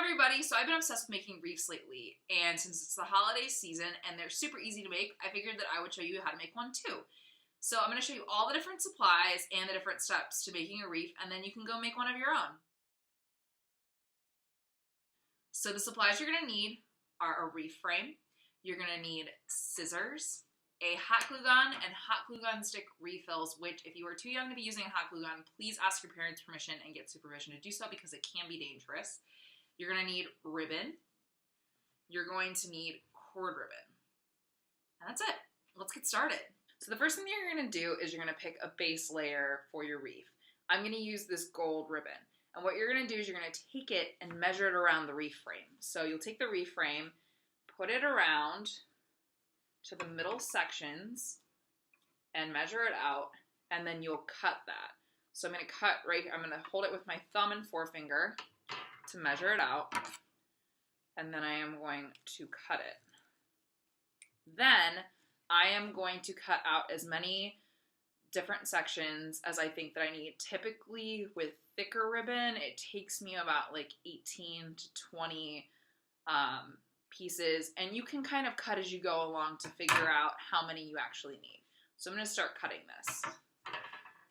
everybody, so I've been obsessed with making wreaths lately, and since it's the holiday season and they're super easy to make, I figured that I would show you how to make one too. So I'm going to show you all the different supplies and the different steps to making a wreath, and then you can go make one of your own. So the supplies you're going to need are a wreath frame, you're going to need scissors, a hot glue gun, and hot glue gun stick refills, which if you are too young to be using a hot glue gun, please ask your parents' permission and get supervision to do so because it can be dangerous. You're going to need ribbon. You're going to need cord ribbon. And that's it. Let's get started. So the first thing that you're going to do is you're going to pick a base layer for your wreath. I'm going to use this gold ribbon. And what you're going to do is you're going to take it and measure it around the wreath frame. So you'll take the wreath frame, put it around to the middle sections and measure it out, and then you'll cut that. So I'm going to cut right here. I'm going to hold it with my thumb and forefinger to measure it out, and then I am going to cut it. Then I am going to cut out as many different sections as I think that I need. Typically with thicker ribbon, it takes me about like 18 to 20 pieces, and you can kind of cut as you go along to figure out how many you actually need. So I'm going to start cutting this.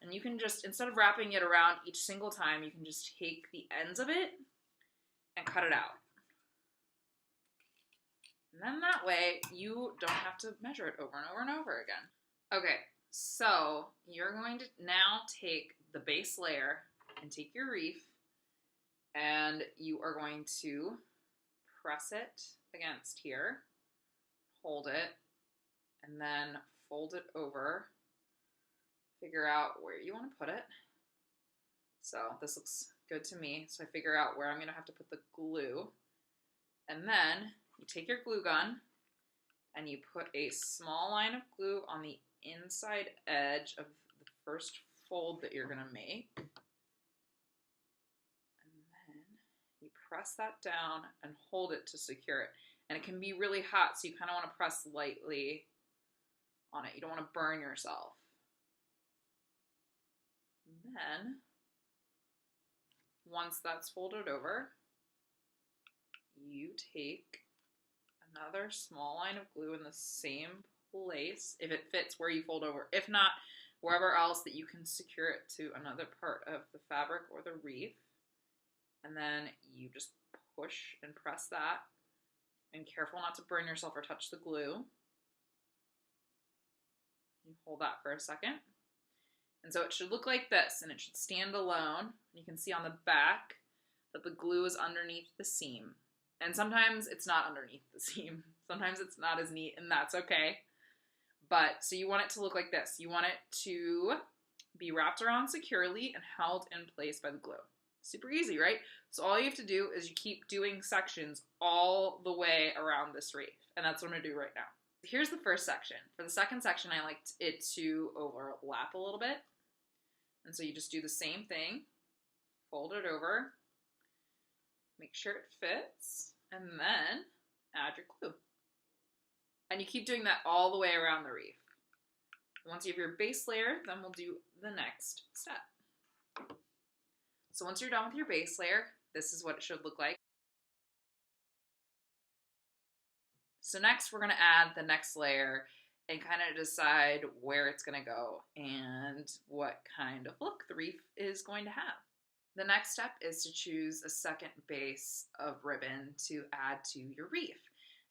And you can just, instead of wrapping it around each single time, you can just take the ends of it and cut it out. And then that way you don't have to measure it over and over and over again. Okay, so you're going to now take the base layer and take your wreath, and you are going to press it against here, hold it, and then fold it over, figure out where you want to put it. So this looks good to me, so I figure out where I'm going to have to put the glue, and then you take your glue gun and you put a small line of glue on the inside edge of the first fold that you're going to make, and then you press that down and hold it to secure it. And it can be really hot, so you kind of want to press lightly on it. You don't want to burn yourself. And then once that's folded over, you take another small line of glue in the same place, if it fits where you fold over. If not, wherever else that you can secure it to another part of the fabric or the wreath. And then you just push and press that, and careful not to burn yourself or touch the glue. You hold that for a second. And so it should look like this, and it should stand alone. You can see on the back that the glue is underneath the seam. And sometimes it's not underneath the seam. Sometimes it's not as neat, and that's okay. But, so you want it to look like this. You want it to be wrapped around securely and held in place by the glue. Super easy, right? So all you have to do is you keep doing sections all the way around this wreath. And that's what I'm going to do right now. Here's the first section. For the second section, I like it to overlap a little bit. And so you just do the same thing. Fold it over. Make sure it fits. And then add your glue. And you keep doing that all the way around the wreath. Once you have your base layer, then we'll do the next step. So once you're done with your base layer, this is what it should look like. So next we're going to add the next layer and kind of decide where it's going to go and what kind of look the wreath is going to have. The next step is to choose a second base of ribbon to add to your wreath.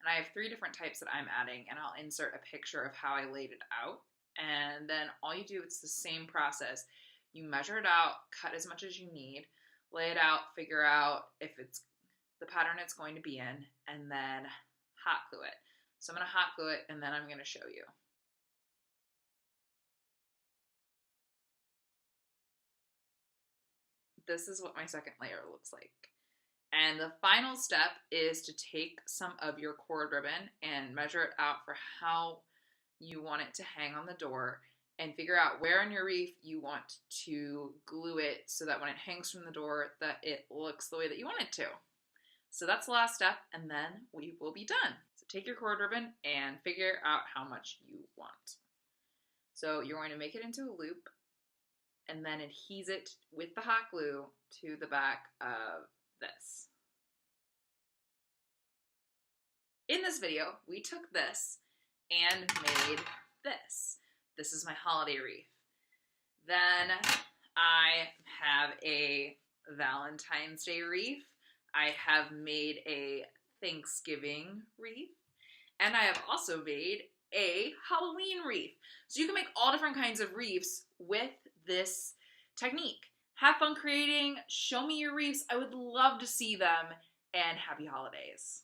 And I have 3 different types that I'm adding, and I'll insert a picture of how I laid it out. And then all you do, it's the same process. You measure it out, cut as much as you need, lay it out, figure out if it's the pattern it's going to be in, and then hot glue it. So I'm going to hot glue it, and then I'm going to show you. This is what my second layer looks like. And the final step is to take some of your cord ribbon and measure it out for how you want it to hang on the door, and figure out where in your wreath you want to glue it so that when it hangs from the door that it looks the way that you want it to. So that's the last step, and then we will be done. So take your cord ribbon and figure out how much you want. So you're going to make it into a loop and then adhere it with the hot glue to the back of this. In this video, we took this and made this. This is my holiday wreath. Then I have a Valentine's Day wreath. I have made a Thanksgiving wreath. And I have also made a Halloween wreath. So you can make all different kinds of wreaths with this technique. Have fun creating, show me your wreaths. I would love to see them, and happy holidays.